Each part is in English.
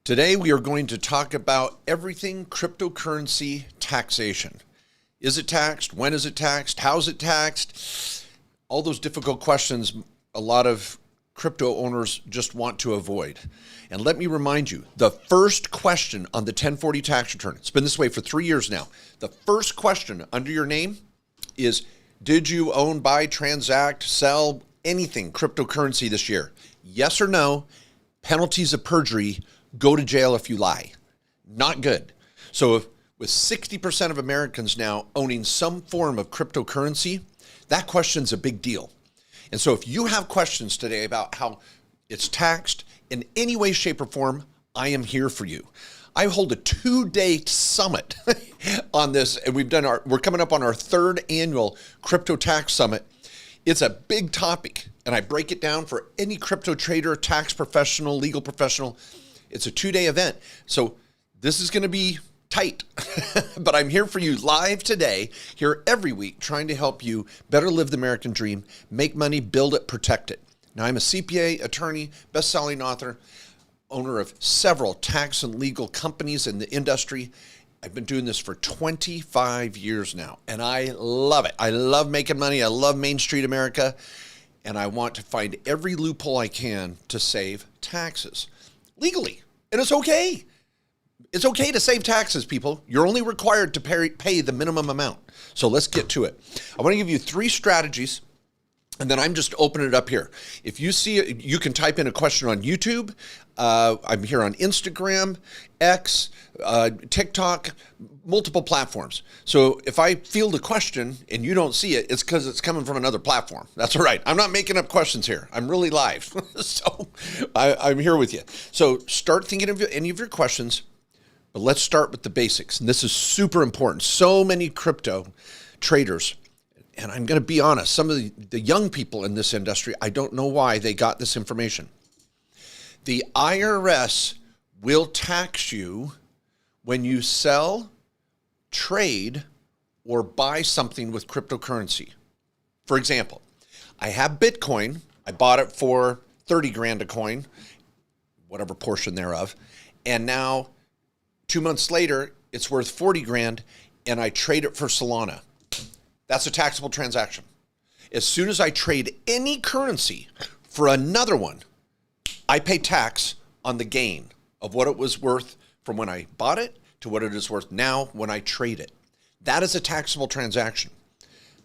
Today we are going to talk about everything cryptocurrency taxation. Is it taxed? When is it taxed? How is it taxed? All those difficult questions a lot of crypto owners just want to avoid. And let me remind you, the first question on the 1040 tax return, it's been this way for 3 years now. The first question under your name is, did you own, buy, transact, sell anything cryptocurrency this year? Yes or no? Penalties of perjury. Go to jail if you lie. Not good. So with 60% of Americans now owning some form of cryptocurrency, that question's a big deal. And so if you have questions today about how it's taxed in any way, shape, or form, I am here for you. I hold a 2-day summit on this, and we're coming up on our 3rd annual Crypto Tax Summit. It's a big topic, and I break it down for any crypto trader, tax professional, legal professional. It's a 2-day event. So this is going to be tight, but I'm here for you live today, here every week, trying to help you better live the American dream, make money, build it, protect it. Now, I'm a CPA, attorney, best-selling author, owner of several tax and legal companies in the industry. I've been doing this for 25 years now, and I love it. I love making money. I love Main Street America, and I want to find every loophole I can to save taxes legally. And it's okay. It's okay to save taxes, people. You're only required to pay the minimum amount. So let's get to it. I want to give you 3 strategies, and then I'm just opening it up here. If you see it, you can type in a question on YouTube. I'm here on Instagram, X, TikTok, multiple platforms. So if I field a question and you don't see it, it's because it's coming from another platform. That's all right. I'm not making up questions here. I'm really live. So I'm here with you. So start thinking of any of your questions, but let's start with the basics. And this is super important. So many crypto traders, and I'm going to be honest, some of the young people in this industry, I don't know why they got this information. The IRS will tax you when you sell, trade, or buy something with cryptocurrency. For example, I have Bitcoin. I bought it for 30 grand a coin, whatever portion thereof. And now 2 months later, it's worth 40 grand and I trade it for Solana. That's a taxable transaction. As soon as I trade any currency for another one, I pay tax on the gain of what it was worth from when I bought it to what it is worth now when I trade it. That is a taxable transaction.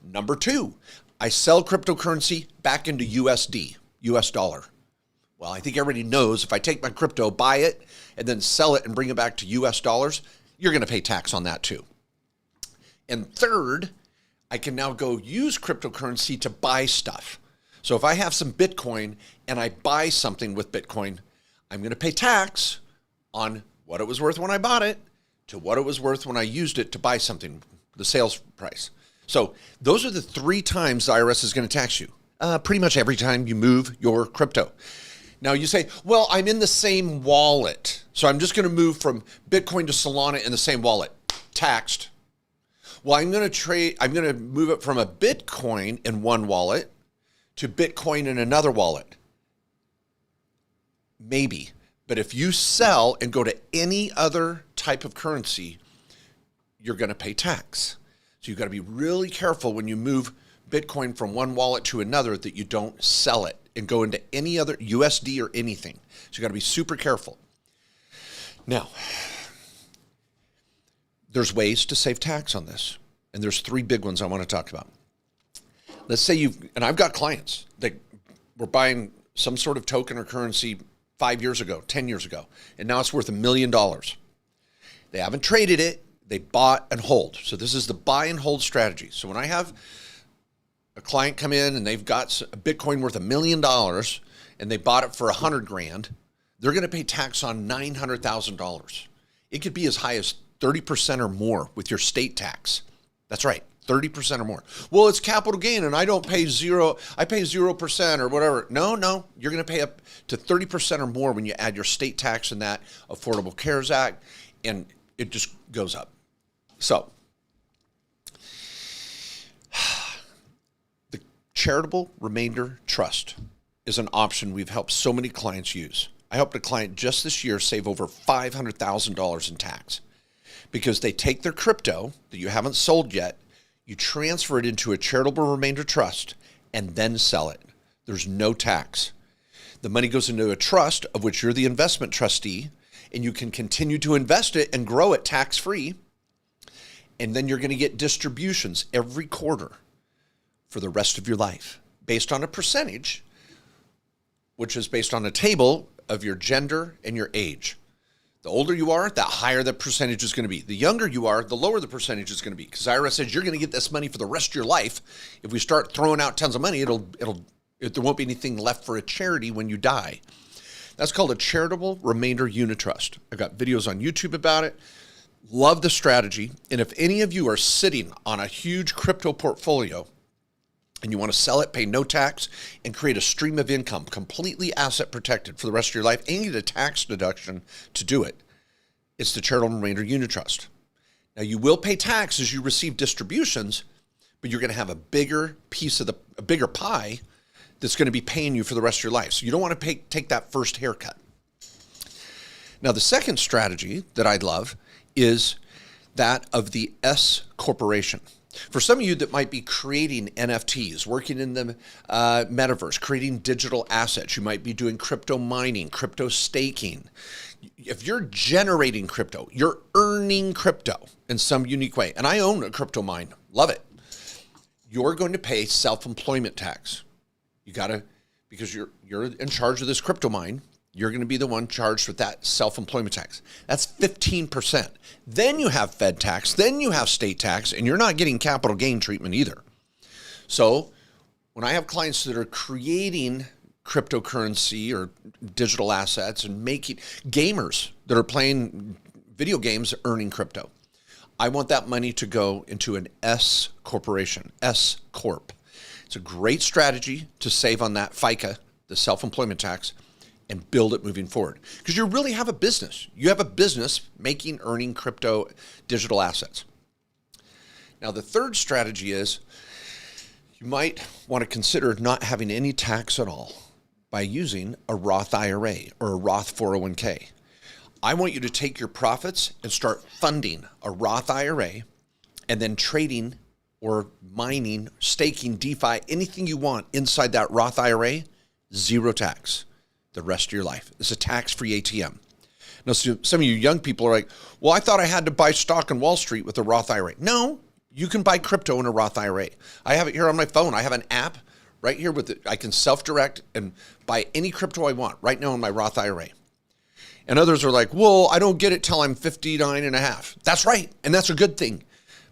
Number 2, I sell cryptocurrency back into USD, US dollar. Well, I think everybody knows if I take my crypto, buy it, and then sell it and bring it back to US dollars, you're going to pay tax on that too. And third, I can now go use cryptocurrency to buy stuff. So if I have some Bitcoin and I buy something with Bitcoin, I'm going to pay tax on what it was worth when I bought it to what it was worth when I used it to buy something, the sales price. So those are the 3 times the IRS is going to tax you. Pretty much every time you move your crypto. Now you say, well, I'm in the same wallet, so I'm just going to move from Bitcoin to Solana in the same wallet. Taxed. Well, I'm going to move it from a Bitcoin in one wallet to Bitcoin in another wallet. Maybe. But if you sell and go to any other type of currency, you're going to pay tax. So you've got to be really careful when you move Bitcoin from one wallet to another that you don't sell it and go into any other USD or anything. So you've got to be super careful. Now, there's ways to save tax on this. And there's 3 big ones I want to talk about. Let's say and I've got clients that were buying some sort of token or currency 5 years ago, 10 years ago, and now it's worth $1 million. They haven't traded it, they bought and hold. So this is the buy and hold strategy. So when I have a client come in and they've got a Bitcoin worth $1 million and they bought it for 100 grand, they're going to pay tax on $900,000. It could be as high as 30% or more with your state tax. That's right, 30% or more. Well, it's capital gain and I don't pay 0, I pay 0% or whatever. No, you're going to pay up to 30% or more when you add your state tax and that Affordable Cares Act, and it just goes up. So, the Charitable Remainder Trust is an option we've helped so many clients use. I helped a client just this year save over $500,000 in tax because they take their crypto that you haven't sold yet, you transfer it into a charitable remainder trust, and then sell it. There's no tax. The money goes into a trust of which you're the investment trustee, and you can continue to invest it and grow it tax-free. And then you're going to get distributions every quarter for the rest of your life based on a percentage, which is based on a table of your gender and your age. The older you are, the higher the percentage is going to be. The younger you are, the lower the percentage is going to be. Because IRS says you're going to get this money for the rest of your life. If we start throwing out tons of money, there won't be anything left for a charity when you die. That's called a charitable remainder unit trust. I've got videos on YouTube about it. Love the strategy. And if any of you are sitting on a huge crypto portfolio and you want to sell it, pay no tax, and create a stream of income, completely asset protected for the rest of your life, and you get a tax deduction to do it, it's the charitable remainder unit trust. Now, you will pay tax as you receive distributions, but you're going to have a bigger piece of a bigger pie that's going to be paying you for the rest of your life. So you don't want to take that first haircut. Now, the second strategy that I love is that of the S corporation. For some of you that might be creating NFTs, working in the metaverse, creating digital assets, you might be doing crypto mining, crypto staking. If you're generating crypto, you're earning crypto in some unique way. And I own a crypto mine, love it. You're going to pay self-employment tax. You got to, because you're in charge of this crypto mine, you're going to be the one charged with that self-employment tax. That's 15%. Then you have Fed tax, then you have state tax, and you're not getting capital gain treatment either. So when I have clients that are creating cryptocurrency or digital assets and making gamers that are playing video games earning crypto, I want that money to go into an S corporation, S Corp. It's a great strategy to save on that FICA, the self-employment tax, and build it moving forward. Because you really have a business. You have a business earning crypto digital assets. Now, the third strategy is you might want to consider not having any tax at all by using a Roth IRA or a Roth 401k. I want you to take your profits and start funding a Roth IRA and then trading or mining, staking, DeFi, anything you want inside that Roth IRA, zero tax the rest of your life. It's a tax-free ATM. Now, some of you young people are like, well, I thought I had to buy stock on Wall Street with a Roth IRA. No, you can buy crypto in a Roth IRA. I have it here on my phone. I have an app right here with it. I can self-direct and buy any crypto I want right now in my Roth IRA. And others are like, well, I don't get it till I'm 59 and a half. That's right. And that's a good thing.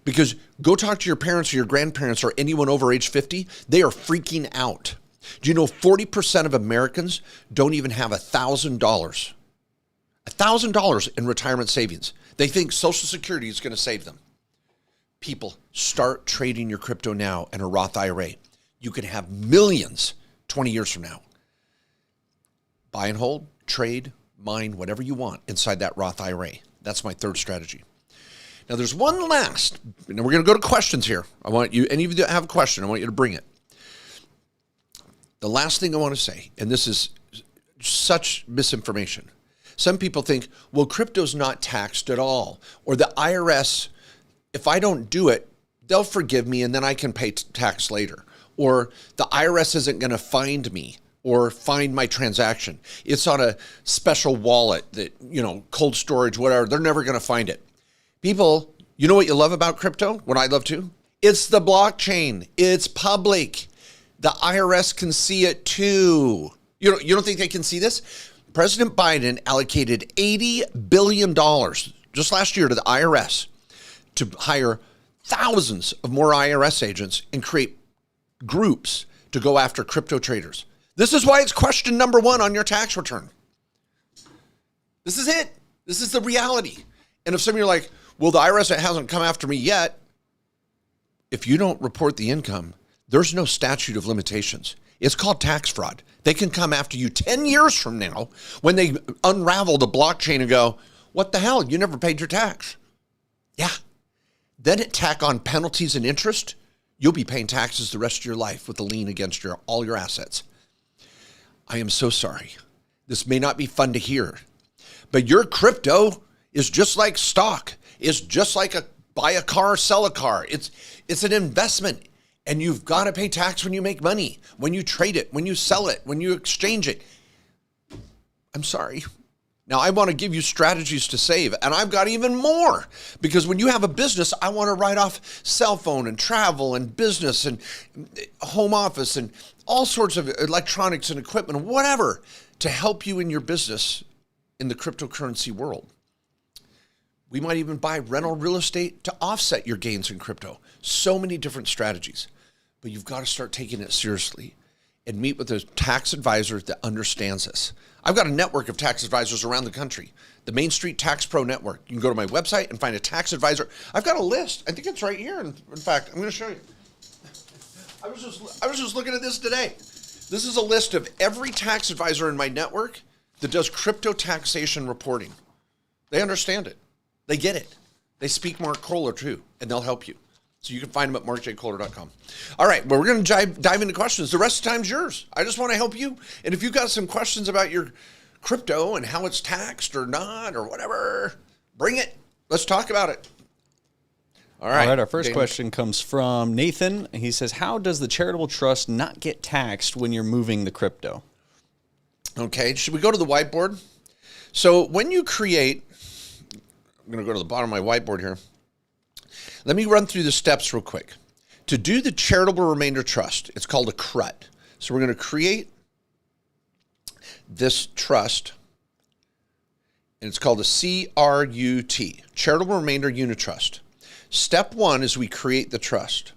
Because go talk to your parents or your grandparents or anyone over age 50. They are freaking out. Do you know 40% of Americans don't even have $1,000? $1,000 in retirement savings. They think Social Security is going to save them. People, start trading your crypto now in a Roth IRA. You can have millions 20 years from now. Buy and hold, trade, mine, whatever you want inside that Roth IRA. That's my third strategy. Now, there's one last, and we're going to go to questions here. I want you, any of you that have a question, I want you to bring it. The last thing I want to say, and this is such misinformation. Some people think, well, crypto's not taxed at all. Or the IRS, if I don't do it, they'll forgive me and then I can pay tax later. Or the IRS isn't going to find me or find my transaction. It's on a special wallet that, cold storage, whatever. They're never going to find it. People, you know what you love about crypto? What I love too? It's the blockchain. It's public. The IRS can see it too. You don't think they can see this? President Biden allocated $80 billion just last year to the IRS to hire thousands of more IRS agents and create groups to go after crypto traders. This is why it's question number 1 on your tax return. This is it. This is the reality. And if some of you are like, well, the IRS hasn't come after me yet. If you don't report the income, there's no statute of limitations. It's called tax fraud. They can come after you 10 years from now when they unravel the blockchain and go, what the hell? You never paid your tax. Yeah. Then tack on penalties and interest. You'll be paying taxes the rest of your life with a lien against all your assets. I am so sorry. This may not be fun to hear, but your crypto is just like stock. It's just like buy a car, sell a car. It's an investment, and you've got to pay tax when you make money, when you trade it, when you sell it, when you exchange it. I'm sorry. Now, I want to give you strategies to save, and I've got even more, because when you have a business, I want to write off cell phone and travel and business and home office and all sorts of electronics and equipment, whatever, to help you in your business in the cryptocurrency world. We might even buy rental real estate to offset your gains in crypto. So many different strategies, but you've got to start taking it seriously and meet with a tax advisor that understands this. I've got a network of tax advisors around the country, the Main Street Tax Pro Network. You can go to my website and find a tax advisor. I've got a list. I think it's right here. In fact, I'm going to show you. I was just looking at this today. This is a list of every tax advisor in my network that does crypto taxation reporting. They understand it. They get it. They speak Mark Kohler too, and they'll help you. So you can find them at markjkohler.com. All right, well, we're going to dive into questions. The rest of the time's yours. I just want to help you. And if you've got some questions about your crypto and how it's taxed or not or whatever, bring it. Let's talk about it. All right, our first question comes from Nathan. He says, how does the charitable trust not get taxed when you're moving the crypto? Okay, should we go to the whiteboard? So when you create, I'm going to go to the bottom of my whiteboard here. Let me run through the steps real quick. To do the charitable remainder trust, it's called a Crut. So we're going to create this trust, and it's called a CRUT, Charitable Remainder Unit Trust. Step one is we create the trust.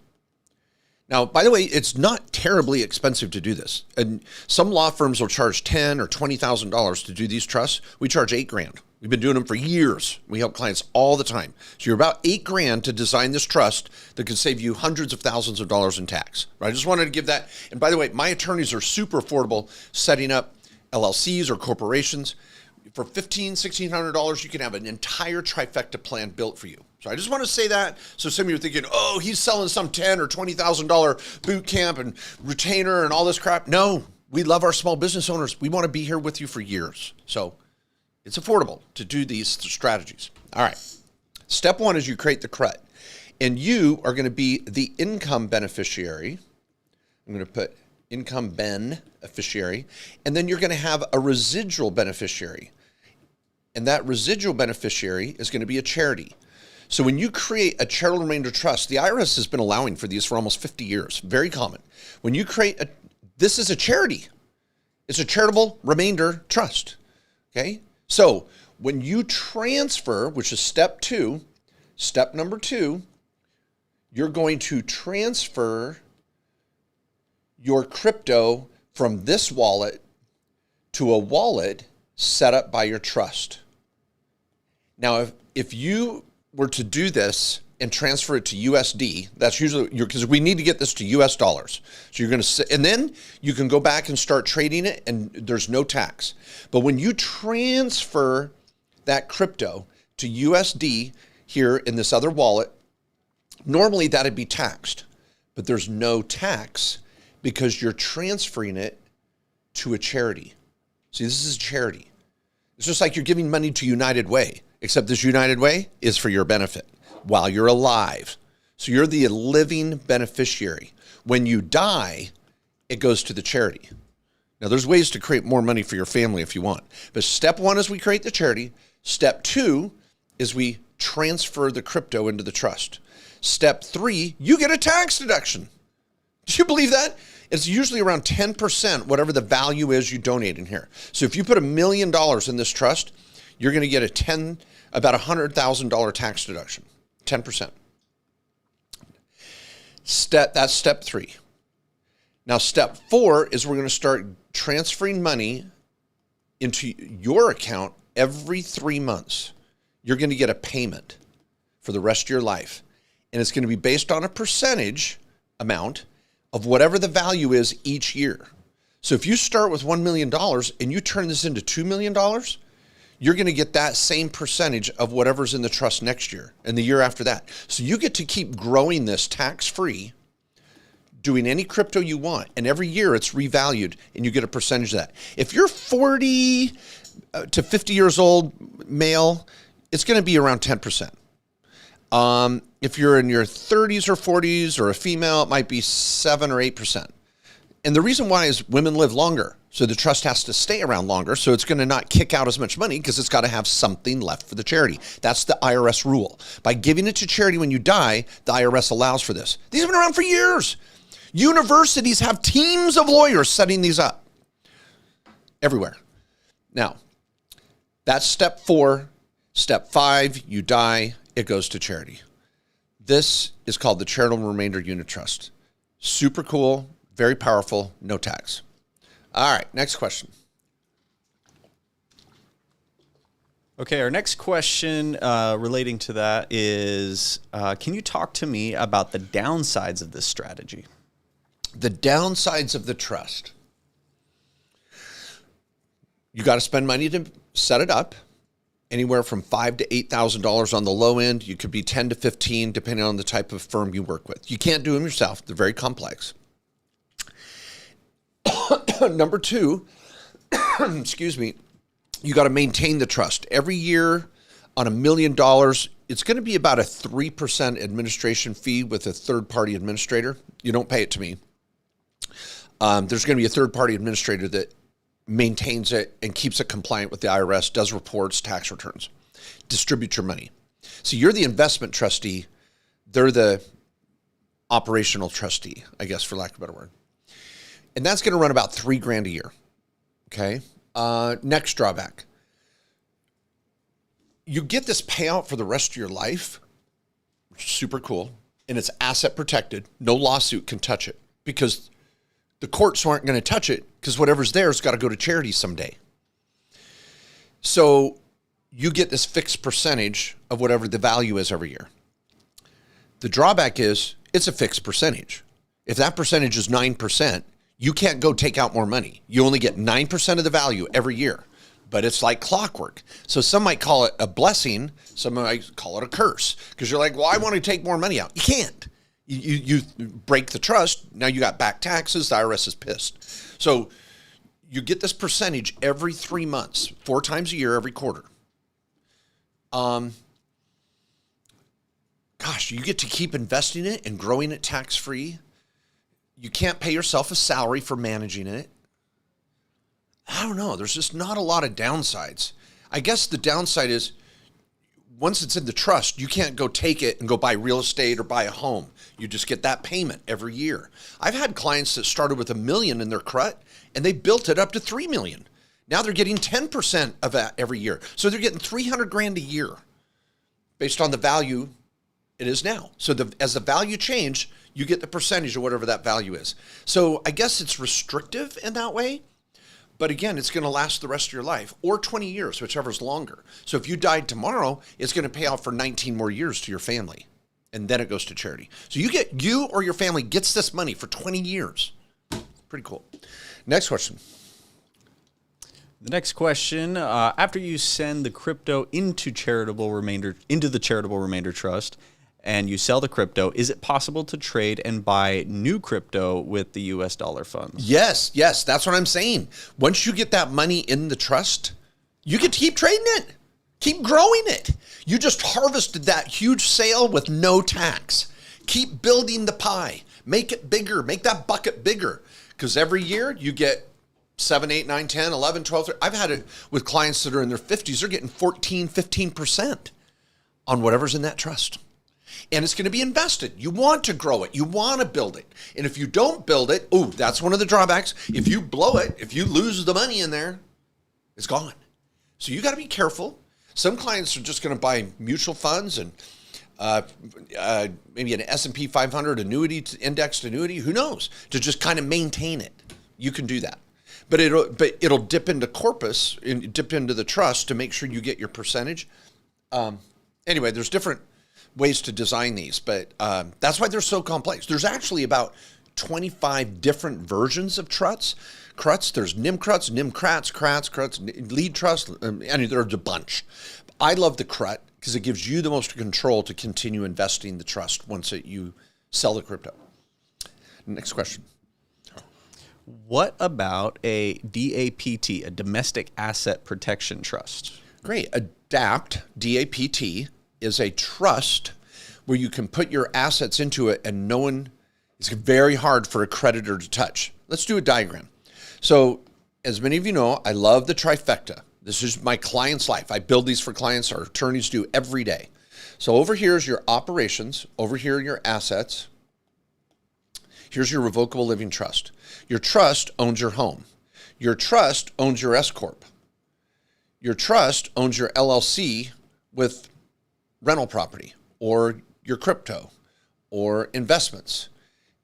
Now, by the way, it's not terribly expensive to do this. And some law firms will charge $10,000 or $20,000 to do these trusts. We charge $8,000. We've been doing them for years. We help clients all the time. So you're about $8,000 to design this trust that could save you hundreds of thousands of dollars in tax. Right? I just wanted to give that. And by the way, my attorneys are super affordable setting up LLCs or corporations. For $1,500, $1,600, you can have an entire trifecta plan built for you. So I just want to say that. So some of you are thinking, oh, he's selling some $10,000 or $20,000 boot camp and retainer and all this crap. No, we love our small business owners. We want to be here with you for years. So it's affordable to do these strategies. All right. Step one is you create the Crut, and you are going to be the income beneficiary. I'm going to put income beneficiary, and then you're going to have a residual beneficiary. And that residual beneficiary is going to be a charity. So when you create a charitable remainder trust, the IRS has been allowing for these for almost 50 years. Very common. When you create this is a charity. It's a charitable remainder trust. Okay? So when you transfer, which is step number two, you're going to transfer your crypto from this wallet to a wallet set up by your trust. Now, if you were to do this and transfer it to USD, that's usually because we need to get this to US dollars. So you're going to, and then you can go back and start trading it, and there's no tax. But when you transfer that crypto to USD here in this other wallet, normally that'd be taxed, but there's no tax because you're transferring it to a charity. See, this is a charity. It's just like you're giving money to United Way, except this United Way is for your benefit while you're alive. So you're the living beneficiary. When you die, it goes to the charity. Now, there's ways to create more money for your family if you want. But step one is we create the charity. Step two is we transfer the crypto into the trust. Step three, you get a tax deduction. Do you believe that? It's usually around 10%, whatever the value is you donate in here. So if you put $1 million in this trust, you're going to get about $100,000 tax deduction, 10%. That's step three. Now, step four is we're going to start transferring money into your account every 3 months. You're going to get a payment for the rest of your life. And it's going to be based on a percentage amount of whatever the value is each year. So if you start with $1 million and you turn this into $2 million, you're going to get that same percentage of whatever's in the trust next year and the year after that. So you get to keep growing this tax-free doing any crypto you want, and every year it's revalued and you get a percentage of that. If you're 40 to 50 years old male, it's going to be around 10%. If you're in your 30s or 40s or a female, it might be 7 or 8%. And the reason why is women live longer. So the trust has to stay around longer. So it's going to not kick out as much money because it's got to have something left for the charity. That's the IRS rule. By giving it to charity when you die, the IRS allows for this. These have been around for years. Universities have teams of lawyers setting these up everywhere. Now, that's step 4. Step 5, you die, it goes to charity. This is called the Charitable Remainder Unit Trust. Super cool, very powerful, no tax. All right, next question. Okay, our next question relating to that is, can you talk to me about the downsides of this strategy? The downsides of the trust. You got to spend money to set it up. Anywhere from $5,000 to $8,000 on the low end. You could be 10 to 15, depending on the type of firm you work with. You can't do them yourself. They're very complex. Number 2, excuse me, you got to maintain the trust. Every year on $1 million, it's going to be about a 3% administration fee with a third-party administrator. You don't pay it to me. There's going to be a third-party administrator that maintains it and keeps it compliant with the IRS, does reports, tax returns, distributes your money. So you're the investment trustee. They're the operational trustee, I guess, for lack of a better word. And that's going to run about $3,000 a year. Okay. Next drawback. You get this payout for the rest of your life, which is super cool, and it's asset protected. No lawsuit can touch it because the courts aren't going to touch it because whatever's there has got to go to charity someday. So you get this fixed percentage of whatever the value is every year. The drawback is it's a fixed percentage. If that percentage is 9%, you can't go take out more money. You only get 9% of the value every year, but it's like clockwork. So some might call it a blessing. Some might call it a curse because you're like, well, I want to take more money out. You can't. You break the trust. Now you got back taxes. The IRS is pissed. So you get this percentage every 3 months, 4 times a year, every quarter. Gosh, you get to keep investing it and growing it tax-free. You can't pay yourself a salary for managing it. I don't know. There's just not a lot of downsides. I guess the downside is once it's in the trust, you can't go take it and go buy real estate or buy a home. You just get that payment every year. I've had clients that started with $1 million in their Crut and they built it up to $3 million. Now they're getting 10% of that every year. So they're getting $300,000 a year based on the value it is now. So as the value change, you get the percentage of whatever that value is. So I guess it's restrictive in that way. But again, it's going to last the rest of your life or 20 years, whichever's longer. So if you died tomorrow, it's going to pay out for 19 more years to your family. And then it goes to charity. So you or your family gets this money for 20 years. Pretty cool. Next question. The next question, after you send the crypto into the charitable remainder trust and you sell the crypto, is it possible to trade and buy new crypto with the US dollar funds? Yes, that's what I'm saying. Once you get that money in the trust, you get to keep trading it, keep growing it. You just harvested that huge sale with no tax. Keep building the pie, make it bigger, make that bucket bigger. Because every year you get 7, 8, 9, 10, 11, 12. I've had it with clients that are in their 50s. They're getting 14, 15% on whatever's in that trust. And it's going to be invested. You want to grow it. You want to build it. And if you don't build it, that's one of the drawbacks. If you blow it, if you lose the money in there, it's gone. So you got to be careful. Some clients are just going to buy mutual funds and maybe an S&P 500 annuity, indexed annuity, who knows, to just kind of maintain it. You can do that. But it'll dip into corpus, dip into the trust to make sure you get your percentage. Anyway, there's different ways to design these, but that's why they're so complex. There's actually about 25 different versions of Cruts. There's NIM Cruts, NIM Crats, lead trust, and there's a bunch. I love the Crut because it gives you the most control to continue investing the trust once you sell the crypto. Next question. What about a DAPT, a domestic asset protection trust? Great. Adapt, DAPT, is a trust where you can put your assets into it and it's very hard for a creditor to touch. Let's do a diagram. So as many of you know, I love the trifecta. This is my client's life. I build these for clients. Our attorneys do every day. So over here is your operations. Over here are your assets. Here's your revocable living trust. Your trust owns your home. Your trust owns your S Corp. Your trust owns your LLC with rental property or your crypto or investments.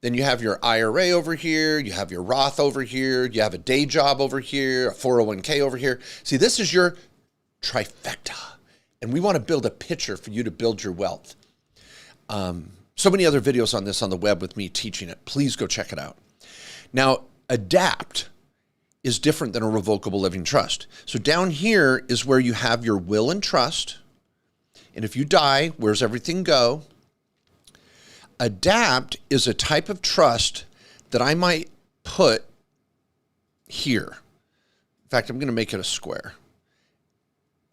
Then you have your IRA over here. You have your Roth over here. You have a day job over here, a 401k over here. See, this is your trifecta. And we want to build a picture for you to build your wealth. So many other videos on this on the web with me teaching it. Please go check it out. Now, Adapt is different than a revocable living trust. So down here is where you have your will and trust. And if you die, where's everything go? Adapt is a type of trust that I might put here. In fact, I'm going to make it a square.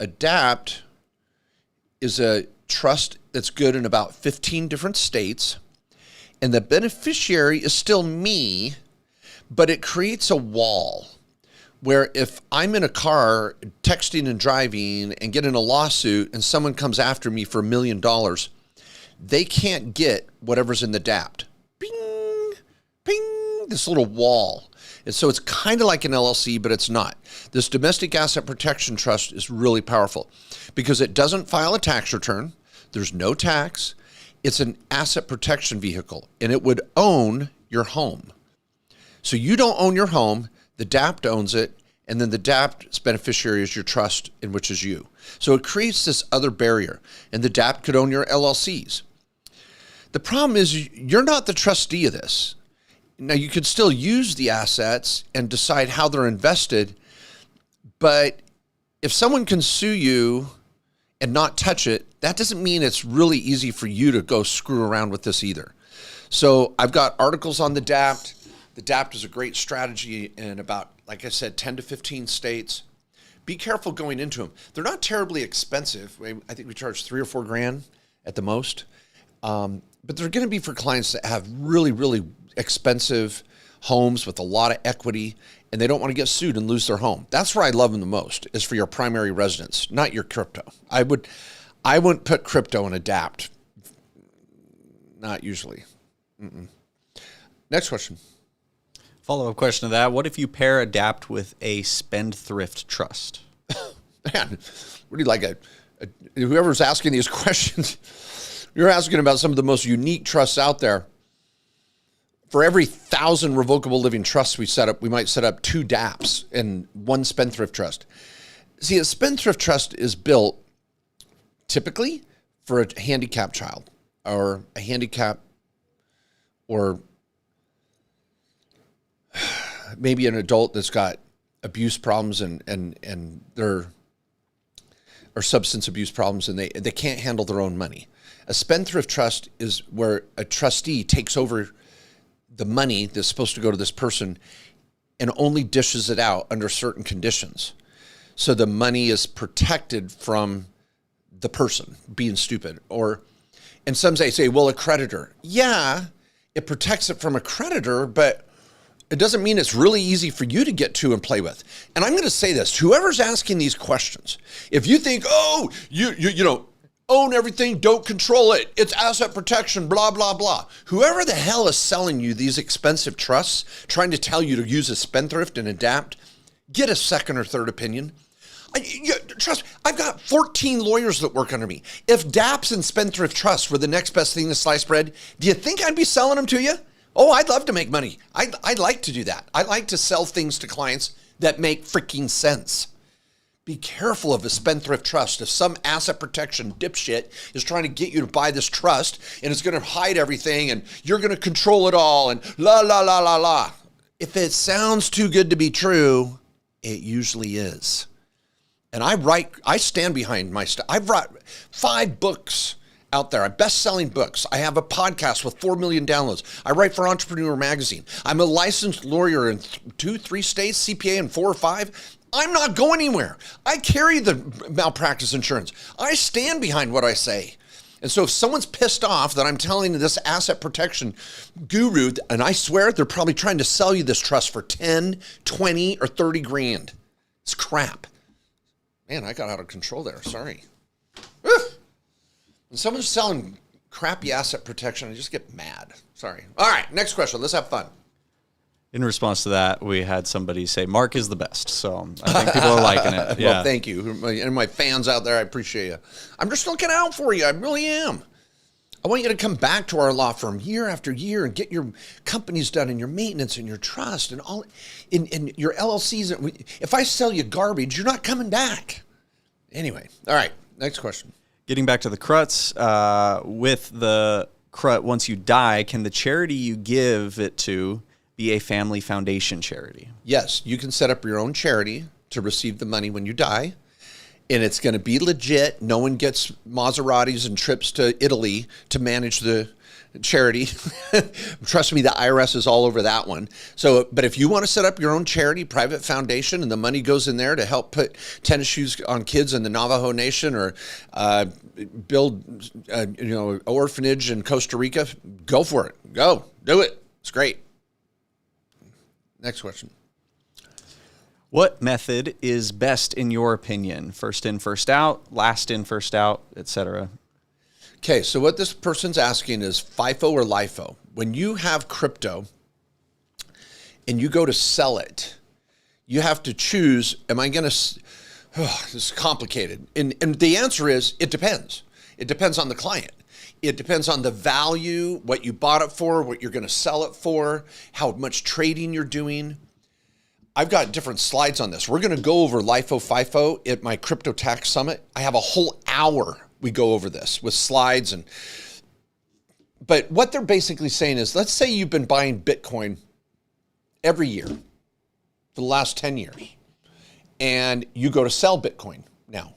Adapt is a trust that's good in about 15 different states, and the beneficiary is still me, but it creates a wall where if I'm in a car texting and driving and get in a lawsuit and someone comes after me for $1 million, they can't get whatever's in the DAPT. Bing, ping, this little wall. And so it's kind of like an LLC, but it's not. This domestic asset protection trust is really powerful because it doesn't file a tax return. There's no tax. It's an asset protection vehicle, and it would own your home. So you don't own your home. The DAPT owns it, and then the DAPT's beneficiary is your trust, in which is you. So it creates this other barrier, and the DAPT could own your LLCs. The problem is you're not the trustee of this. Now, you could still use the assets and decide how they're invested, but if someone can sue you and not touch it, that doesn't mean it's really easy for you to go screw around with this either. So I've got articles on the DAPT. The DAPT is a great strategy in about, like I said, 10 to 15 states. Be careful going into them. They're not terribly expensive. I think we charge $3 or $4 grand at the most. But they're going to be for clients that have really, really expensive homes with a lot of equity, and they don't want to get sued and lose their home. That's where I love them the most, is for your primary residence, not your crypto. I wouldn't put crypto in Adapt. Not usually. Next question. Follow-up question to that. What if you pair Adapt with a Spendthrift trust? Man, what do you like? Whoever's asking these questions, you're asking about some of the most unique trusts out there. For every 1,000 revocable living trusts we set up, we might set up 2 DAPs and 1 Spendthrift trust. See, a Spendthrift trust is built typically for a handicapped child or a handicap or maybe an adult that's got abuse problems and they're or substance abuse problems and they can't handle their own money. A Spendthrift trust is where a trustee takes over the money that's supposed to go to this person and only dishes it out under certain conditions. So the money is protected from the person being stupid. And some say, well, a creditor. Yeah, it protects it from a creditor, but it doesn't mean it's really easy for you to get to and play with. And I'm going to say this, whoever's asking these questions, if you think, oh, you know, own everything, don't control it, it's asset protection, blah, blah, blah. Whoever the hell is selling you these expensive trusts, trying to tell you to use a Spendthrift and Adapt, get a second or third opinion. Trust me, I've got 14 lawyers that work under me. If DAPs and Spendthrift trusts were the next best thing to sliced bread, do you think I'd be selling them to you? Oh, I'd love to make money. I'd like to do that. I like to sell things to clients that make freaking sense. Be careful of a Spendthrift trust. If some asset protection dipshit is trying to get you to buy this trust and it's going to hide everything and you're going to control it all and la, la, la, la, la. If it sounds too good to be true, it usually is. And I stand behind my stuff. I've brought 5 books out there. I'm best-selling books. I have a podcast with 4 million downloads. I write for Entrepreneur Magazine. I'm a licensed lawyer in 2-3 states, CPA in 4 or 5. I'm not going anywhere. I carry the malpractice insurance. I stand behind what I say. And so if someone's pissed off that I'm telling this asset protection guru, and I swear they're probably trying to sell you this trust for 10, 20, or 30 grand. It's crap. Man, I got out of control there. Sorry. When someone's selling crappy asset protection, I just get mad. Sorry. All right, next question. Let's have fun. In response to that, we had somebody say Mark is the best. So I think people are liking it. Yeah. Well, thank you. And my fans out there, I appreciate you. I'm just looking out for you. I really am. I want you to come back to our law firm year after year and get your companies done and your maintenance and your trust and all in your LLCs. If I sell you garbage, you're not coming back. Anyway, all right, next question. Getting back to the Cruts, with the Crut, once you die, can the charity you give it to be a family foundation charity? Yes, you can set up your own charity to receive the money when you die, and it's going to be legit. No one gets Maseratis and trips to Italy to manage the charity. Trust me, the IRS is all over that one. So, but if you want to set up your own charity, private foundation, and the money goes in there to help put tennis shoes on kids in the Navajo Nation or build, an orphanage in Costa Rica, go for it. Go, do it. It's great. Next question. What method is best in your opinion? First in, first out, last in, first out, etc. Okay, so what this person's asking is FIFO or LIFO. When you have crypto and you go to sell it, you have to choose, am I going to, this is complicated. And the answer is, it depends. It depends on the client. It depends on the value, what you bought it for, what you're going to sell it for, how much trading you're doing. I've got different slides on this. We're going to go over LIFO, FIFO at my Crypto Tax Summit. I have a whole hour we go over this with slides. But what they're basically saying is, let's say you've been buying Bitcoin every year for the last 10 years, and you go to sell Bitcoin now.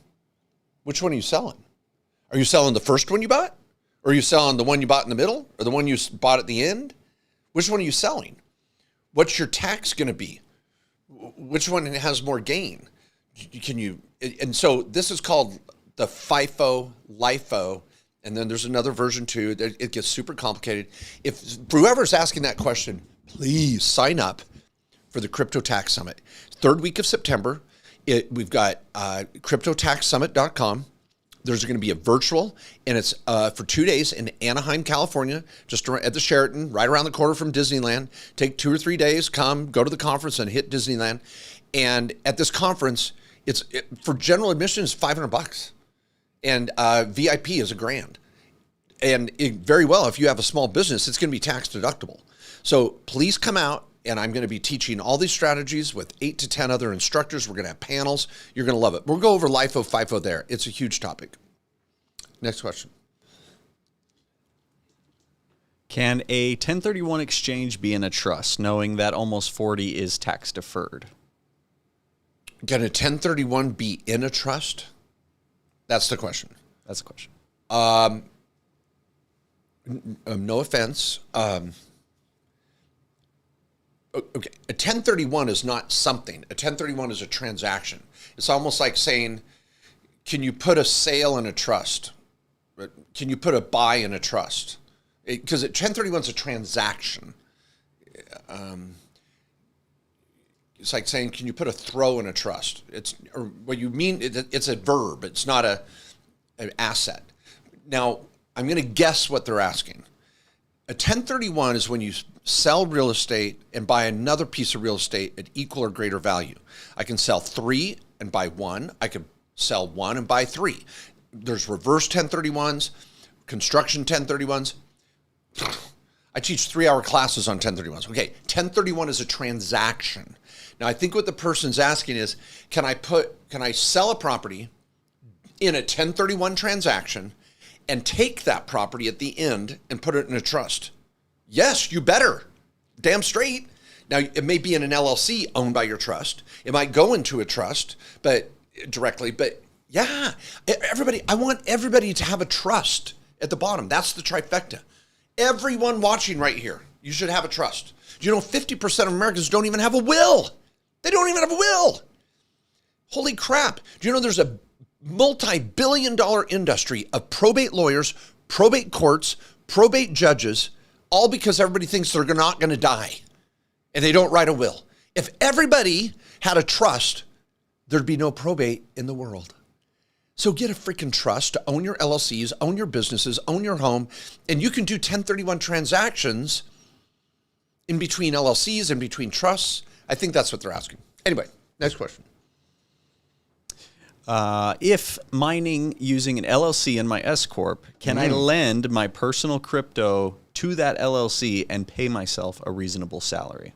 Which one are you selling? Are you selling the first one you bought? Or are you selling the one you bought in the middle or the one you bought at the end? Which one are you selling? What's your tax going to be? Which one has more gain? And so this is called the FIFO, LIFO, and then there's another version too. It gets super complicated. If whoever's asking that question, please sign up for the Crypto Tax Summit. Third week of September, we've got CryptoTaxSummit.com. There's going to be a virtual, and it's for 2 days in Anaheim, California, just at the Sheraton, right around the corner from Disneyland. Take 2 or 3 days, come, go to the conference, and hit Disneyland. And at this conference, for general admission, it's $500, and VIP is $1,000. And very well, if you have a small business, it's going to be tax deductible. So please come out. And I'm going to be teaching all these strategies with 8 to 10 other instructors. We're going to have panels. You're going to love it. We'll go over LIFO, FIFO there. It's a huge topic. Next question. Can a 1031 exchange be in a trust, knowing that almost 40 is tax deferred? Can a 1031 be in a trust? That's the question. That's the question. No offense. Okay, a 1031 is not something. A 1031 is a transaction. It's almost like saying, can you put a sale in a trust? Can you put a buy in a trust? Because 1031 is a transaction. It's like saying, can you put a throw in a trust? Or what you mean, it's a verb. It's not an asset. Now, I'm going to guess what they're asking. A 1031 is when you sell real estate and buy another piece of real estate at equal or greater value. I can sell 3 and buy 1. I could sell 1 and buy 3. There's reverse 1031s, construction 1031s. I teach 3-hour classes on 1031s. Okay, 1031 is a transaction. Now, I think what the person's asking is, can I sell a property in a 1031 transaction and take that property at the end and put it in a trust? Yes, you better. Damn straight. Now, it may be in an LLC owned by your trust. It might go into a trust, but directly. But yeah, everybody, I want everybody to have a trust at the bottom. That's the trifecta. Everyone watching right here, you should have a trust. Do you know 50% of Americans don't even have a will? They don't even have a will. Holy crap. Do you know there's a multi-billion-dollar industry of probate lawyers, probate courts, probate judges, all because everybody thinks they're not going to die and they don't write a will. If everybody had a trust, there'd be no probate in the world. So get a freaking trust to own your LLCs, own your businesses, own your home, and you can do 1031 transactions in between LLCs, in between trusts. I think that's what they're asking. Anyway, next question. If mining using an LLC in my S Corp, can I lend my personal crypto to that LLC and pay myself a reasonable salary?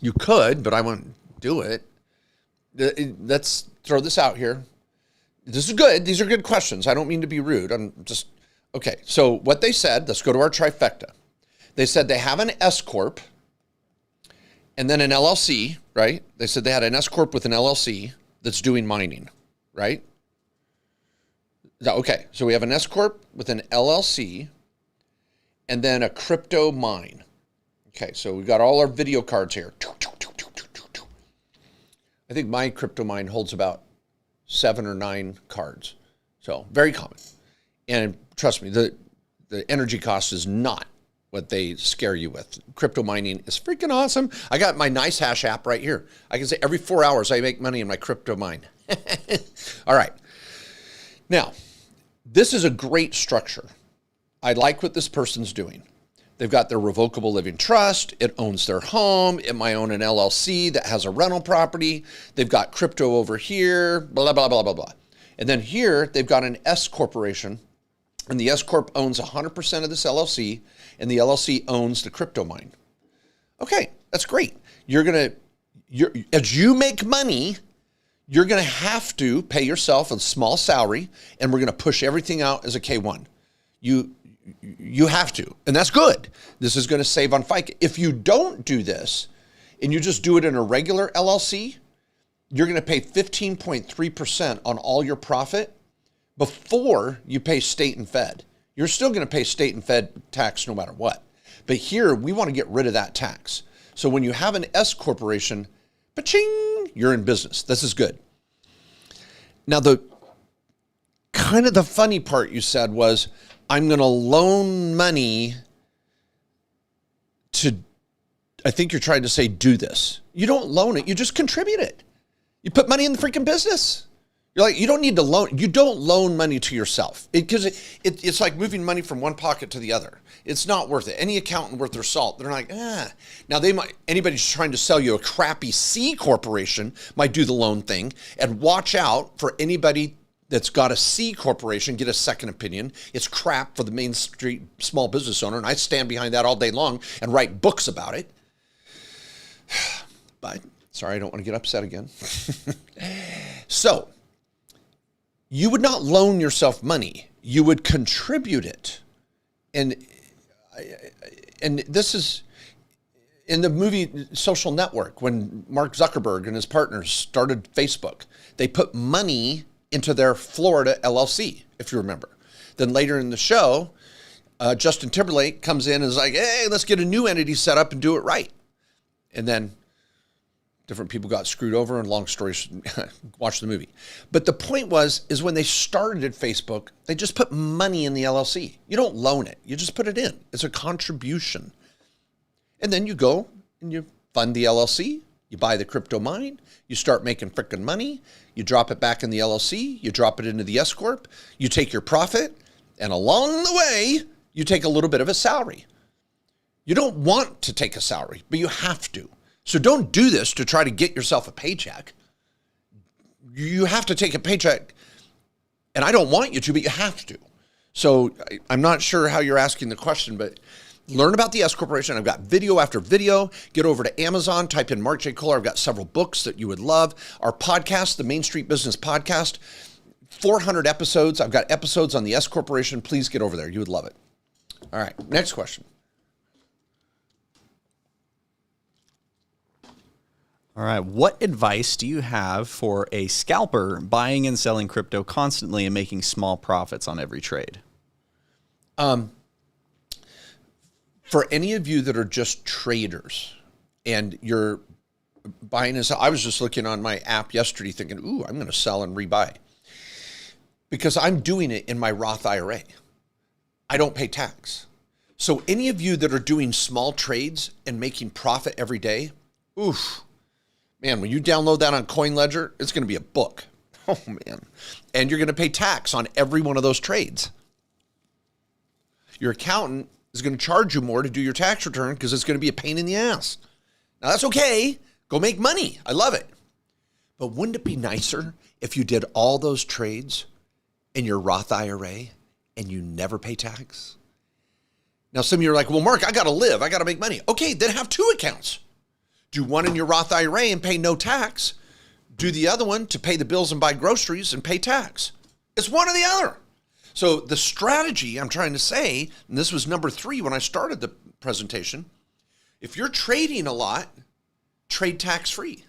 You could, but I won't do it. Let's throw this out here. This is good. These are good questions. I don't mean to be rude. I'm just, okay. So what they said, let's go to our trifecta. They said they have an S Corp and then an LLC, right? They said they had an S Corp with an LLC that's doing mining, right? Okay, so we have an S Corp with an LLC and then a crypto mine. Okay, so we've got all our video cards here. I think my crypto mine holds about 7 or 9 cards. So very common. And trust me, the energy cost is not what they scare you with. Crypto mining is freaking awesome. I got my Nice Hash app right here. I can say every 4 hours I make money in my crypto mine. All right. Now, this is a great structure. I like what this person's doing. They've got their revocable living trust. It owns their home. It might own an LLC that has a rental property. They've got crypto over here, blah, blah, blah, blah, blah. And then here, they've got an S corporation, and the S corp owns 100% of this LLC, and the LLC owns the crypto mine. Okay, that's great. As you make money, you're going to have to pay yourself a small salary, and we're going to push everything out as a K1. You have to, and that's good. This is going to save on FICA. If you don't do this and you just do it in a regular LLC, you're going to pay 15.3% on all your profit before you pay state and fed. You're still going to pay state and fed tax no matter what. But here, we want to get rid of that tax. So when you have an S corporation, pa-ching, you're in business. This is good. Now, the funny part you said was, I'm going to loan money to, I think you're trying to say, do this. You don't loan it. You just contribute it. You put money in the freaking business. You're like, you don't need to loan. You don't loan money to yourself because it's like moving money from one pocket to the other. It's not worth it. Any accountant worth their salt, they're like, Now anybody who's trying to sell you a crappy C corporation might do the loan thing, and watch out for anybody that's got a C corporation, get a second opinion. It's crap for the Main Street small business owner, and I stand behind that all day long and write books about it. But, sorry, I don't want to get upset again. So, you would not loan yourself money. You would contribute it. And this is in the movie Social Network, when Mark Zuckerberg and his partners started Facebook. They put money into their Florida LLC, if you remember. Then later in the show, Justin Timberlake comes in and is like, hey, let's get a new entity set up and do it right. And then different people got screwed over, and long story, watch the movie. But the point is when they started at Facebook, they just put money in the LLC. You don't loan it. You just put it in. It's a contribution. And then you go and you fund the LLC. You buy the crypto mine. You start making frickin' money. You drop it back in the LLC. You drop it into the S Corp. You take your profit. And along the way, you take a little bit of a salary. You don't want to take a salary, but you have to. So don't do this to try to get yourself a paycheck. You have to take a paycheck. And I don't want you to, but you have to. So I'm not sure how you're asking the question, but learn about the S Corporation. I've got video after video. Get over to Amazon, type in Mark J. Kohler. I've got several books that you would love. Our podcast, the Main Street Business Podcast, 400 episodes. I've got episodes on the S Corporation. Please get over there. You would love it. All right, next question. All right. What advice do you have for a scalper buying and selling crypto constantly and making small profits on every trade? For any of you that are just traders and you're buying and selling, I was just looking on my app yesterday thinking, ooh, I'm going to sell and rebuy because I'm doing it in my Roth IRA. I don't pay tax. So any of you that are doing small trades and making profit every day, oof, man, when you download that on CoinLedger, it's going to be a book. Oh, man. And you're going to pay tax on every one of those trades. Your accountant is going to charge you more to do your tax return because it's going to be a pain in the ass. Now, that's okay. Go make money. I love it. But wouldn't it be nicer if you did all those trades in your Roth IRA and you never pay tax? Now, some of you are like, well, Mark, I got to live. I got to make money. Okay, then have two accounts. Do one in your Roth IRA and pay no tax. Do the other one to pay the bills and buy groceries and pay tax. It's one or the other. So the strategy I'm trying to say, and this was number 3 when I started the presentation, if you're trading a lot, trade tax-free.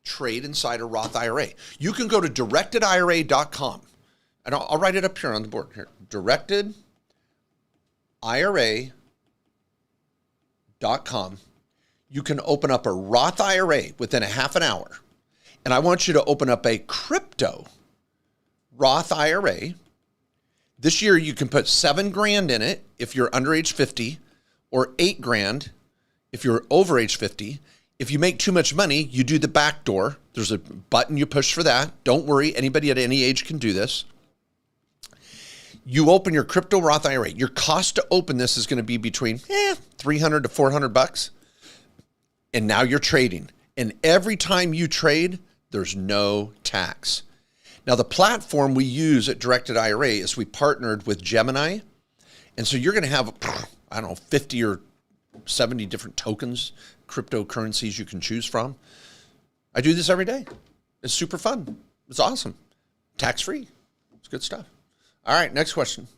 Trade inside a Roth IRA. You can go to directedira.com. And I'll write it up here on the board. Here, directedira.com. You can open up a Roth IRA within a half an hour. And I want you to open up a crypto Roth IRA. This year you can put $7,000 in it if you're under age 50, or $8,000 if you're over age 50. If you make too much money, you do the backdoor. There's a button you push for that. Don't worry, anybody at any age can do this. You open your crypto Roth IRA. Your cost to open this is going to be between $300 to $400. And now you're trading. And every time you trade, there's no tax. Now, the platform we use at Directed IRA is we partnered with Gemini. And so you're going to have, I don't know, 50 or 70 different tokens, cryptocurrencies you can choose from. I do this every day. It's super fun. It's awesome. Tax-free. It's good stuff. All right, next question.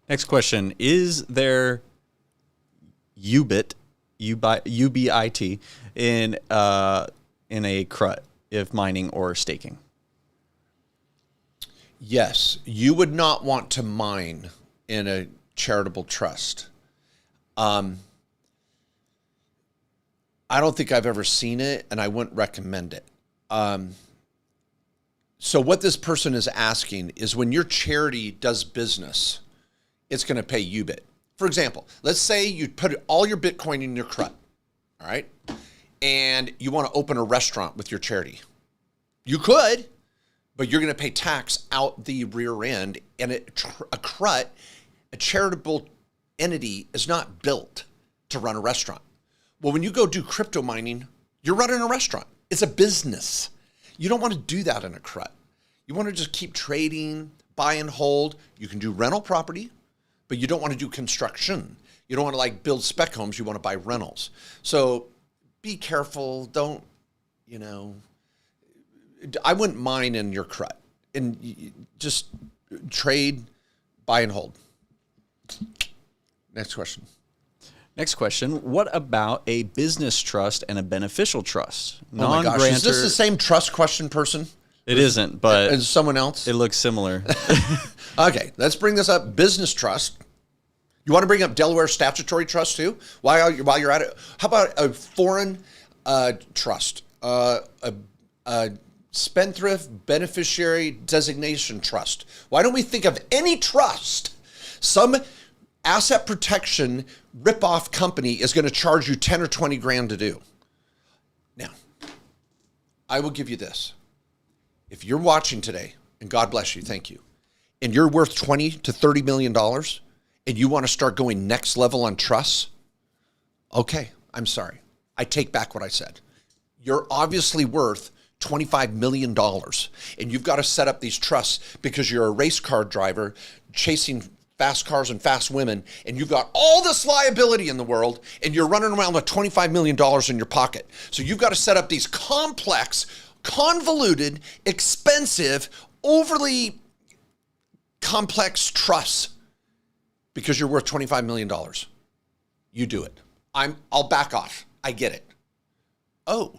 Next question. Is there Ubit, UBIT, in a Crut if mining or staking? Yes, you would not want to mine in a charitable trust. I don't think I've ever seen it, and I wouldn't recommend it. So what this person is asking is when your charity does business, it's going to pay Ubit. For example, let's say you put all your Bitcoin in your Crut, all right? And you want to open a restaurant with your charity. You could, but you're going to pay tax out the rear end. And a Crut, a charitable entity, is not built to run a restaurant. Well, when you go do crypto mining, you're running a restaurant. It's a business. You don't want to do that in a Crut. You want to just keep trading, buy and hold. You can do rental property, but you don't want to do construction. You don't want to like build spec homes. You want to buy rentals. So be careful. Don't, I wouldn't mine in your Crut. And just trade, buy and hold. Next question. Next question. What about a business trust and a beneficial trust? Oh my gosh, is this the same trust question person? It isn't, but is someone else? It looks similar. Okay, let's bring this up. Business trust. You want to bring up Delaware statutory trust too? While you're at it, how about a foreign trust? A Spendthrift beneficiary designation trust. Why don't we think of any trust? Some asset protection ripoff company is going to charge you 10 or 20 grand to do. Now, I will give you this. If you're watching today, and God bless you, thank you, and you're worth 20 to 30 million dollars, and you want to start going next level on trusts, okay, I'm sorry. I take back what I said. You're obviously worth $25 million, and you've got to set up these trusts because you're a race car driver chasing fast cars and fast women, and you've got all this liability in the world, and you're running around with $25 million in your pocket. So you've got to set up these complex, convoluted, expensive, overly complex trusts because you're worth $25 million. You do it. I'll back off. I get it. Oh,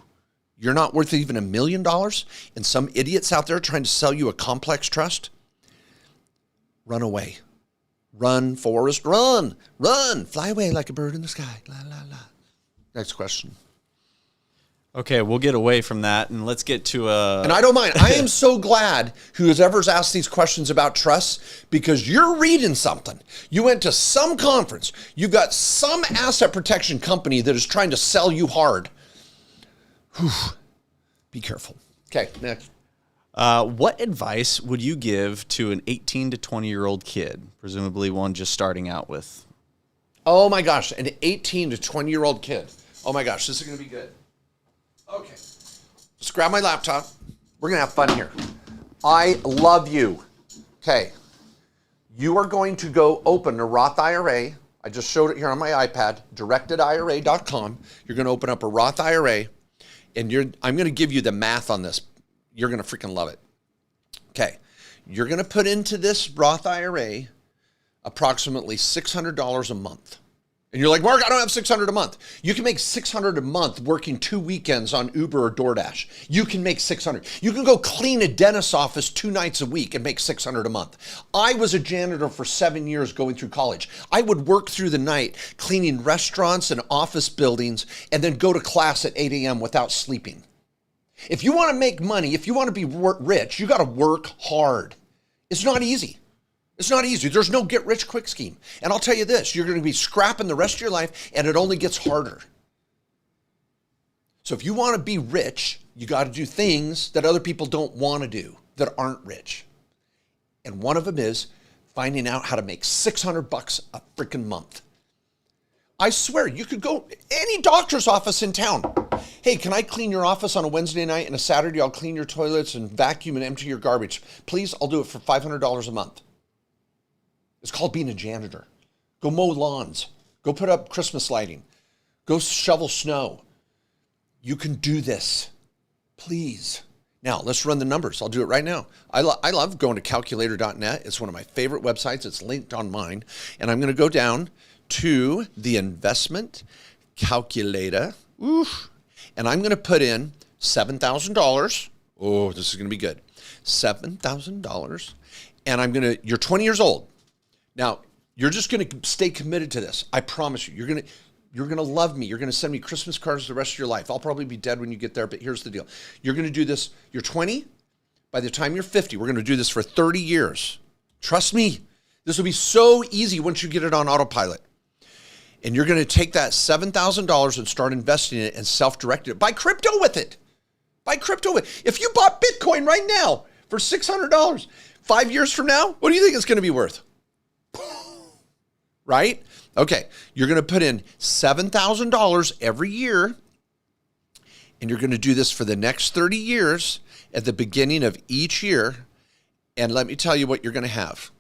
You're not worth even $1 million, and some idiots out there trying to sell you a complex trust? Run away. Run, Forrest, run, run. Fly away like a bird in the sky. La, la, la. Next question. Okay, we'll get away from that, and let's get to And I don't mind. I am so glad whoever's asked these questions about trusts, because you're reading something. You went to some conference. You got some asset protection company that is trying to sell you hard. Whew. Be careful. Okay, next. What advice would you give to an 18 to 20-year-old kid, presumably one just starting out with? Oh my gosh, an 18 to 20-year-old kid. Oh my gosh, this is going to be good. Okay, just grab my laptop. We're going to have fun here. I love you. Okay, you are going to go open a Roth IRA. I just showed it here on my iPad, directedira.com. You're going to open up a Roth IRA, and I'm going to give you the math on this. You're going to freaking love it. Okay, you're going to put into this Roth IRA approximately $600 a month. And you're like, Mark, I don't have $600 a month. You can make $600 a month working 2 weekends on Uber or DoorDash. You can make $600. You can go clean a dentist's office 2 nights a week and make $600 a month. I was a janitor for 7 years going through college. I would work through the night cleaning restaurants and office buildings and then go to class at 8 a.m. without sleeping. If you want to make money, if you want to be rich, you got to work hard. It's not easy. It's not easy. There's no get rich quick scheme. And I'll tell you this, you're going to be scrapping the rest of your life, and it only gets harder. So if you want to be rich, you got to do things that other people don't want to do, that aren't rich. And one of them is finding out how to make $600 a freaking month. I swear, you could go any doctor's office in town. Hey, can I clean your office on a Wednesday night, and a Saturday I'll clean your toilets and vacuum and empty your garbage? Please, I'll do it for $500 a month. It's called being a janitor. Go mow lawns. Go put up Christmas lighting. Go shovel snow. You can do this. Please. Now, let's run the numbers. I'll do it right now. I love going to calculator.net. It's one of my favorite websites. It's linked on mine. And I'm going to go down to the investment calculator. Oof. And I'm going to put in $7,000. Oh, this is going to be good. $7,000. And you're 20 years old. Now, you're just going to stay committed to this. I promise you. You're going to love me. You're going to send me Christmas cards the rest of your life. I'll probably be dead when you get there, but here's the deal. You're going to do this. You're 20. By the time you're 50, we're going to do this for 30 years. Trust me. This will be so easy once you get it on autopilot. And you're going to take that $7,000 and start investing in it and self-directing it. Buy crypto with it. Buy crypto with it. If you bought Bitcoin right now for $600, 5 years from now, what do you think it's going to be worth? Right? Okay, you're going to put in $7,000 every year, and you're going to do this for the next 30 years at the beginning of each year. And let me tell you what you're going to have.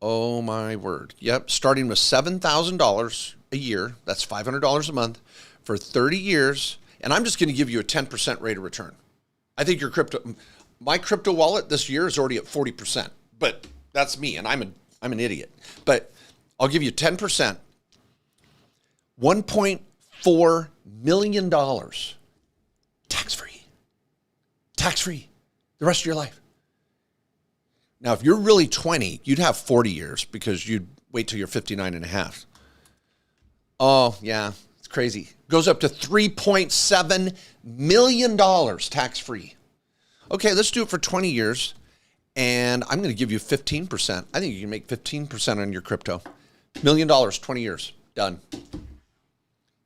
Oh, my word. Yep, starting with $7,000 a year, that's $500 a month, for 30 years, and I'm just going to give you a 10% rate of return. I think my crypto wallet this year is already at 40%, but that's me, and I'm an idiot. But I'll give you 10%, $1.4 million, tax-free, the rest of your life. Now, if you're really 20, you'd have 40 years because you'd wait till you're 59 and a half. Oh, yeah, it's crazy. Goes up to $3.7 million tax-free. Okay, let's do it for 20 years. And I'm going to give you 15%. I think you can make 15% on your crypto. $1 million, 20 years, done.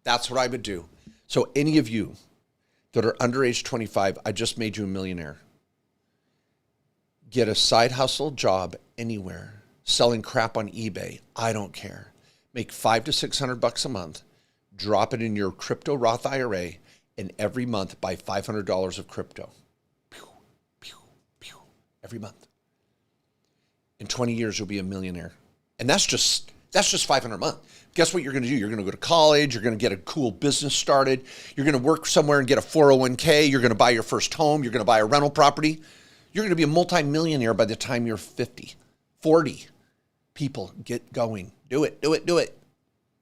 That's what I would do. So any of you that are under age 25, I just made you a millionaire. Get a side hustle job anywhere, selling crap on eBay. I don't care. Make $500 to $600 a month. Drop it in your crypto Roth IRA, and every month buy $500 of crypto. Pew, pew, pew, every month. In 20 years, you'll be a millionaire. And that's just $500 a month. Guess what you're going to do? You're going to go to college. You're going to get a cool business started. You're going to work somewhere and get a 401k. You're going to buy your first home. You're going to buy a rental property. You're going to be a multimillionaire by the time you're 50, 40. People, get going. Do it, do it, do it.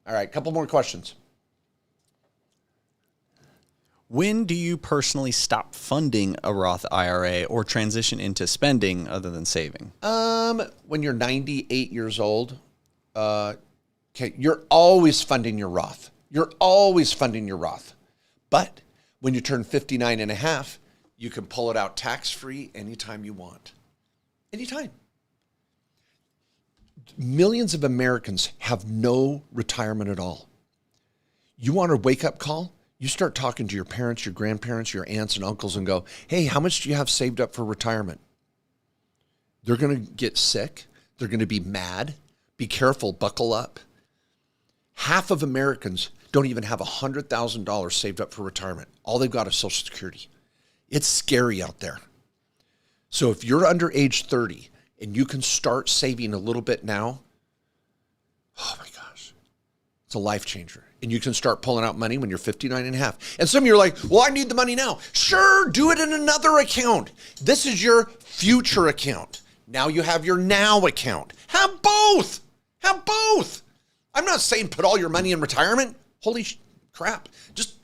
All right, couple more questions. When do you personally stop funding a Roth IRA or transition into spending other than saving? When you're 98 years old, okay, you're always funding your Roth. You're always funding your Roth. But when you turn 59 and a half, you can pull it out tax-free anytime you want. Anytime. Millions of Americans have no retirement at all. You want a wake-up call? You start talking to your parents, your grandparents, your aunts and uncles and go, hey, how much do you have saved up for retirement? They're going to get sick. They're going to be mad. Be careful. Buckle up. Half of Americans don't even have $100,000 saved up for retirement. All they've got is Social Security. It's scary out there. So if you're under age 30 and you can start saving a little bit now, oh my gosh, it's a life changer. And you can start pulling out money when you're 59 and a half. And some of you are like, well, I need the money now. Sure, do it in another account. This is your future account. Now you have your now account. Have both. Have both. I'm not saying put all your money in retirement. Holy crap. Just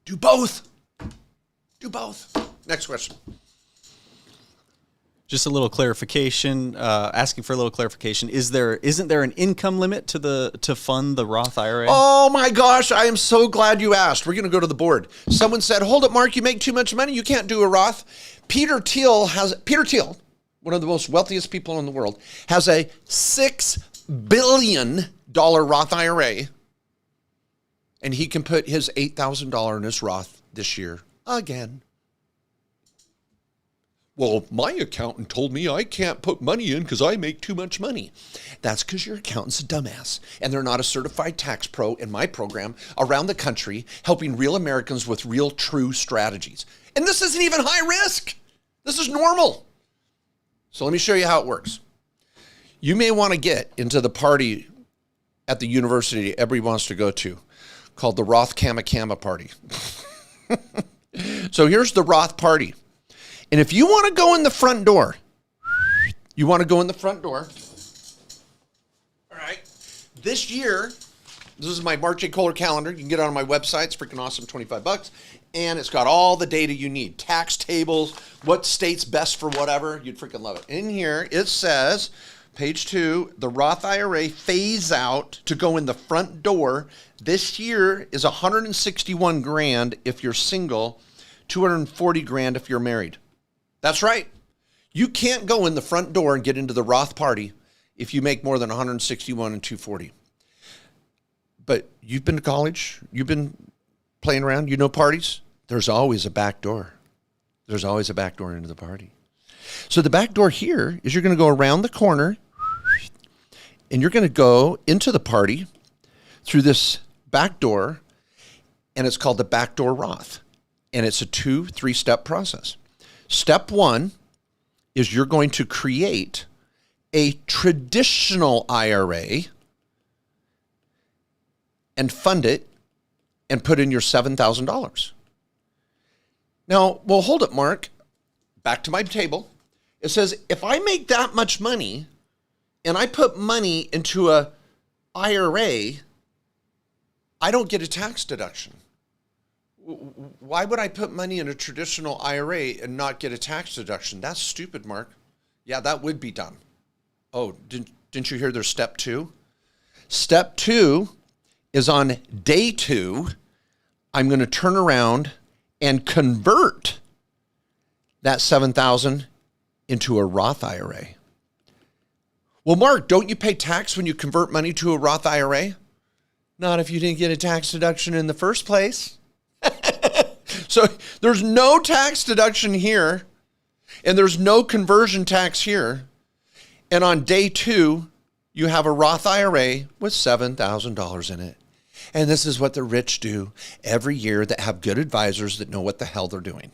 do both. Do both. Next question. Just a little clarification, asking for a little clarification. Isn't there an income limit to fund the Roth IRA? Oh my gosh, I am so glad you asked. We're going to go to the board. Someone said, hold it, Mark, you make too much money. You can't do a Roth. Peter Thiel, one of the most wealthiest people in the world, has a $6 billion Roth IRA, and he can put his $8,000 in his Roth this year again. Well, my accountant told me I can't put money in because I make too much money. That's because your accountant's a dumbass, and they're not a certified tax pro in my program around the country helping real Americans with real, true strategies. And this isn't even high risk. This is normal. So let me show you how it works. You may want to get into the party at the university everybody wants to go to called the Roth Kama party. So here's the Roth party. And if you want to go in the front door, all right, this year, this is my March A. Kohler calendar. You can get it on my website. It's freaking awesome, $25. And it's got all the data you need. Tax tables, what state's best for whatever. You'd freaking love it. In here, it says, page 2, the Roth IRA phase out to go in the front door this year is $161,000 if you're single, $240,000 if you're married. That's right. You can't go in the front door and get into the Roth party if you make more than 161 and 240. But you've been to college, you've been playing around, you know parties. There's always a back door. There's always a back door into the party. So the back door here is you're going to go around the corner and you're going to go into the party through this back door, and it's called the Backdoor Roth. And it's a 3-step process. Step 1 is you're going to create a traditional IRA and fund it and put in your $7,000. Now, well, hold it, Mark. Back to my table. It says, if I make that much money and I put money into a IRA, I don't get a tax deduction. Why would I put money in a traditional IRA and not get a tax deduction? That's stupid, Mark. Yeah, that would be done. Oh, didn't you hear there's step 2? Step 2 is on day 2, I'm going to turn around and convert that $7,000 into a Roth IRA. Well, Mark, don't you pay tax when you convert money to a Roth IRA? Not if you didn't get a tax deduction in the first place. So there's no tax deduction here, and there's no conversion tax here. And on day 2, you have a Roth IRA with $7,000 in it. And this is what the rich do every year that have good advisors that know what the hell they're doing.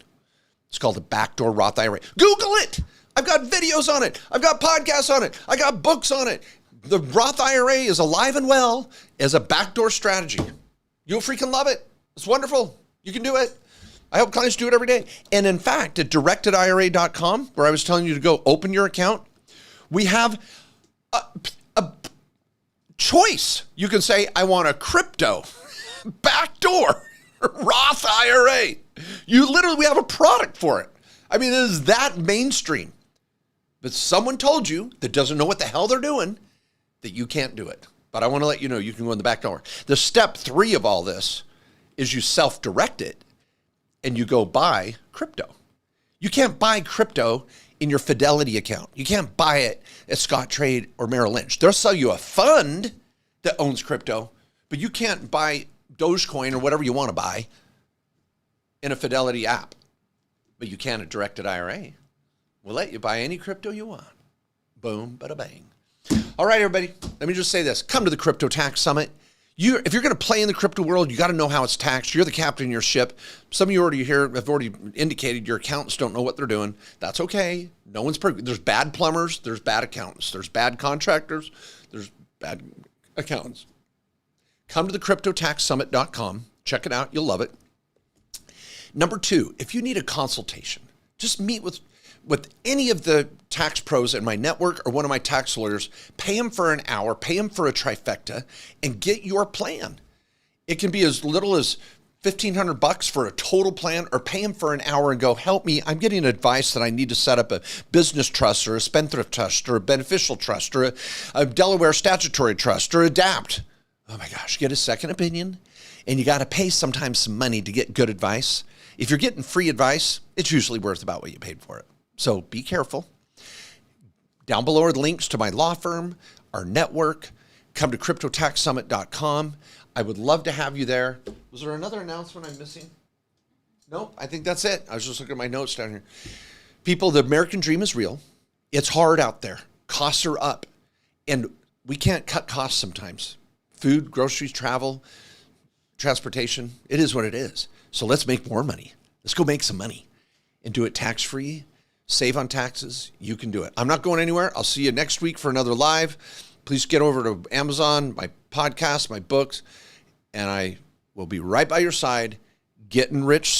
It's called a Backdoor Roth IRA. Google it. I've got videos on it. I've got podcasts on it. I got books on it. The Roth IRA is alive and well as a backdoor strategy. You'll freaking love it. It's wonderful. You can do it. I help clients do it every day. And in fact, at directedira.com, where I was telling you to go open your account, we have a choice. You can say, I want a crypto backdoor Roth IRA. We have a product for it. I mean, it is that mainstream. But someone told you that doesn't know what the hell they're doing that you can't do it. But I want to let you know you can go in the back door. The step 3 of all this is you self-direct it and you go buy crypto. You can't buy crypto in your Fidelity account. You can't buy it at Scottrade or Merrill Lynch. They'll sell you a fund that owns crypto, but you can't buy Dogecoin or whatever you want to buy in a Fidelity app. But you can a directed IRA. We'll let you buy any crypto you want. Boom, bada bang. All right, everybody, let me just say this. Come to the Crypto Tax Summit. If you're going to play in the crypto world, you got to know how it's taxed. You're the captain of your ship. Some of you already here have already indicated your accountants don't know what they're doing. That's okay. No one's perfect. There's bad plumbers. There's bad accountants. There's bad contractors. There's bad accountants. Come to the CryptoTaxSummit.com. Check it out. You'll love it. Number 2, if you need a consultation, just meet with any of the tax pros in my network or one of my tax lawyers. Pay them for an hour, pay them for a trifecta, and get your plan. It can be as little as $1,500 for a total plan, or pay them for an hour and go, help me. I'm getting advice that I need to set up a business trust or a spendthrift trust or a beneficial trust or a Delaware statutory trust or adapt. Oh my gosh, get a second opinion. And you got to pay sometimes some money to get good advice. If you're getting free advice, it's usually worth about what you paid for it. So be careful. Down below are the links to my law firm, our network. Come to CryptoTaxSummit.com. I would love to have you there. Was there another announcement I'm missing? Nope, I think that's it. I was just looking at my notes down here. People, the American dream is real. It's hard out there. Costs are up. And we can't cut costs sometimes. Food, groceries, travel, transportation. It is what it is. So let's make more money. Let's go make some money and do it tax-free. Save on taxes. You can do it. I'm not going anywhere. I'll see you next week for another live. Please get over to Amazon, my podcast, my books, and I will be right by your side, getting rich